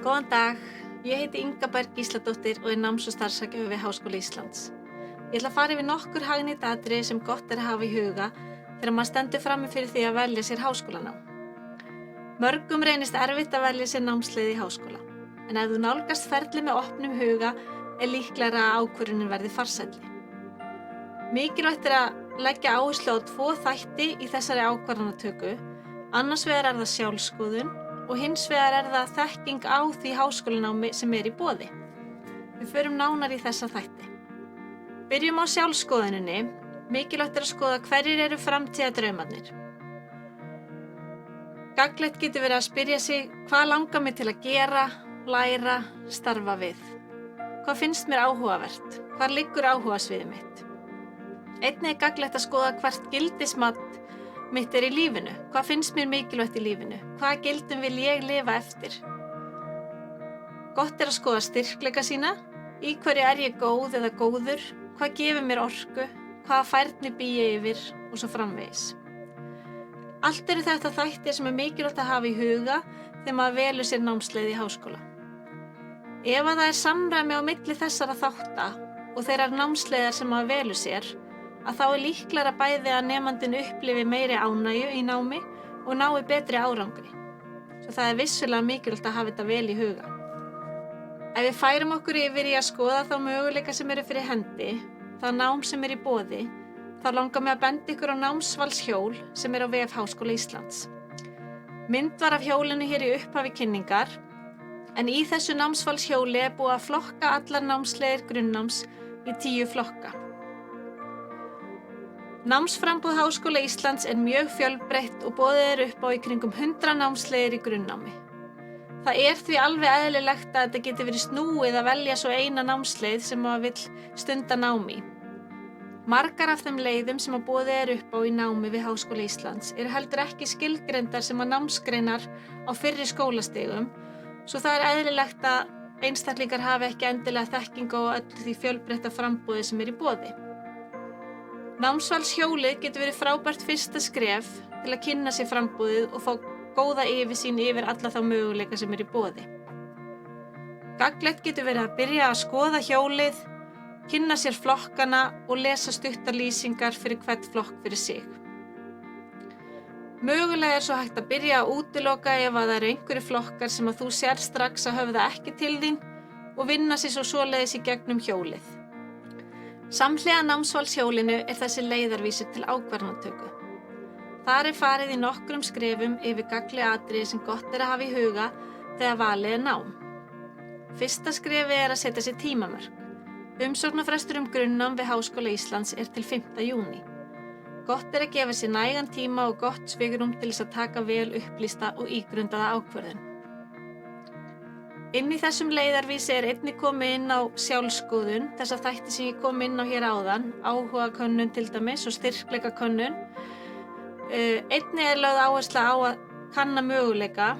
Góðan dag, ég heiti Inga Berg Gísladóttir og náms- og starfsráðgjafi við Háskóla Íslands. Ég ætla að fara yfir nokkur hagnýt atriði sem gott að hafa í huga þegar maður stendur frammi fyrir því að velja sér háskólanám. Mörgum reynist erfitt að velja sér námsleið í háskóla, en ef þú nálgast ferlið með opnum huga líklegra að ákvörðunin verði farsælli. Mikilvægt að leggja áherslu á 2 þætti í þessari ákvarðanatöku, annars vegar það sjálfskoðun og hins vegar það þekking á því háskólanámi sem í boði. Við förum nánar í þessa þætti. Byrjum á sjálfskoðuninni. Mikilvægt að skoða hverjir eru framtíðardraumarnir. Gagnlegt getur verið að spyrja sig hvað langar mig til að gera, læra, starfa við. Hvað finnst mér áhugavert? Hvar liggur áhugasviðið mitt? Einnig gagnlegt að skoða hvert gildismat mitt í lífinu. Hvað finnst mér mikilvægt í lífinu? Hvaða gildum vil ég lifa eftir? Gott að skoða styrkleika sína. Í hverju ég góð eða góður? Hvað gefur mér orku? Hvaða færni bý ég yfir? Og svo framvegis. Allt eru þetta þættir sem mikilvægt að hafa í huga þegar maður velur sér námsleið í háskóla. Ef það samræmi á milli þessara þátta og þeirrar námsleiðar sem maður velur sér, að þá líklegra bæði að nemandinn upplifi meiri ánægju í námi og nái betri árangri. Svo það vissulega mikilvægt að hafa þetta vel í huga. Ef við færum okkur yfir í að skoða þá möguleika sem eru fyrir hendi, það nám sem í boði, þá langar mig að benda ykkur á námsvalshjól sem á vef Háskóla Íslands. Mynd var af hjólinu hér í upphafi kynningar, en í þessu námsvalshjóli búið að flokka allar námsleiðir grunnnáms í 10 flokka. Námsframboð Háskóla Íslands mjög fjölbreytt og boðið upp á í kringum 100 námsleiðir í grunnnámi. Það því alveg eðlilegt að þetta geti verið snúið að velja svo eina námsleið sem maður vill stunda nám í. Margar af þeim leiðum sem boðið upp á í námi við Háskóla Íslands heldur ekki skilgreindar sem námsgreinar á fyrri skólastigum, svo það eðlilegt að einstaklingar hafi ekki endilega þekkingu á öllu því fjölbreytta framboði sem í boði. Námsvalshjólið getur verið frábært fyrsta skref til að kynna sér framboðið og fá góða yfirsýn yfir alla þá möguleika sem í boði. Gagnlegt getur verið að byrja að skoða hjólið, kynna sér flokkana og lesa stuttar lýsingar fyrir hvern flokk fyrir sig. Mögulega svo hægt að byrja að útiloka ef það eru einhverjir flokkar sem að þú sér strax að höfða ekki til þín og vinna sér svo svoleiðis í gegnum hjólið. Samhliða námsvalshjólinu þessi leiðarvísir til ákvarðanatöku. Þar farið í nokkrum skrefum yfir gagnleg atriði sem gott að hafa í huga þegar valið nám. Fyrsta skrefi að setja sér tímamörk. Umsóknarfrestur grunnnám við Háskóla Íslands til 5. júní. Gott að gefa sér nægan tíma og gott svigrúm til þess að taka vel upplýsta og ígrundaða ákvörðun. Inn í þessum leiðarvísi einnig komið inn á sjálfskoðun, þessa þætti sem ég kom inn á hér áðan, áhugakönnun til dæmis og styrkleikakönnun. Einnig lögð áhersla á að kanna möguleika,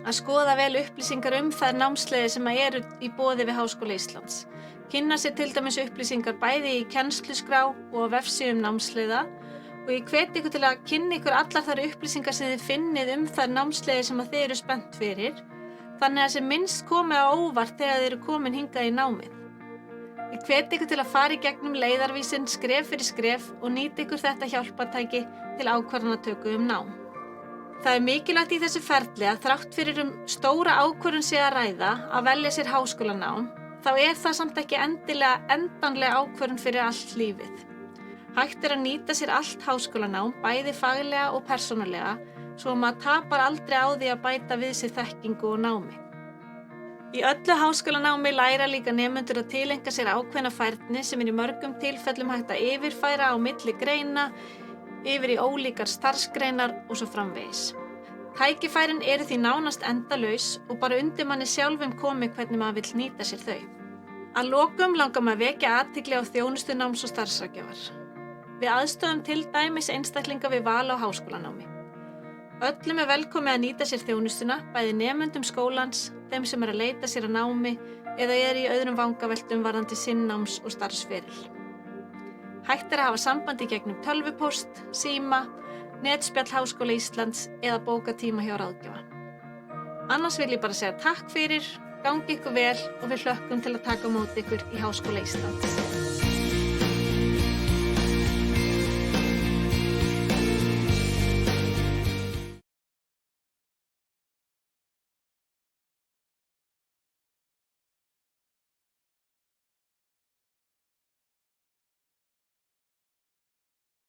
að skoða vel upplýsingar þær námsleiðir sem eru í boði við Háskóla Íslands. Kynna sér til dæmis upplýsingar bæði í kennsluskrá og á vefsíðum námsleiða og ég hveti ykkur til að kynna ykkur allar þær upplýsingar sem þið finnið þær námsleiðir sem þið eru spennt fyrir, þannig að sem minnst komið á óvart þegar þið eru komin hingað í námið. Ég hveti ykkur til að fara í gegnum leiðarvísin skref fyrir skref og nýta ykkur þetta hjálpartæki til ákvarðanatöku nám. Það mikilvægt í þessu ferli að þrátt fyrir stóra ákvörðun sé að ræða að velja sér háskólanám, þá það samt ekki endanlega ákvörðun fyrir allt lífið. Hægt að nýta sér allt háskólanám, bæði faglega og persónulega, svo maður tapar aldrei á því að bæta við sér þekkingu og námi. Í öllu háskólanámi læra líka nemendur að tileinka sér ákveðna færni sem í mörgum tilfellum hægt að yfirfæra á milli greina, yfir í ólíkar starfsgreinar og svo framvegis. Tækifærin því nánast endalaus og bara undir manni sjálfum komið hvernig maður vill nýta sér þau. Að lokum langar maður vekja athygli á þjónustu náms- og starfsráðgjafar. Við aðstoðum til dæmis einstaklinga við val á háskólanámi. Öllum velkomið að nýta sér þjónustuna, bæði nemendum skólans, þeim sem að leita sér að námi eða í öðrum vangaveltum varðandi sinn náms- og starfsferil. Hægt að hafa sambandi gegnum tölvupóst, síma, netspjall Háskóla Íslands eða bóka tíma hjá ráðgjafa. Annars vil ég bara segja takk fyrir, gangi ykkur vel og við hlökkum til að taka á móti ykkur í Háskóla Íslands.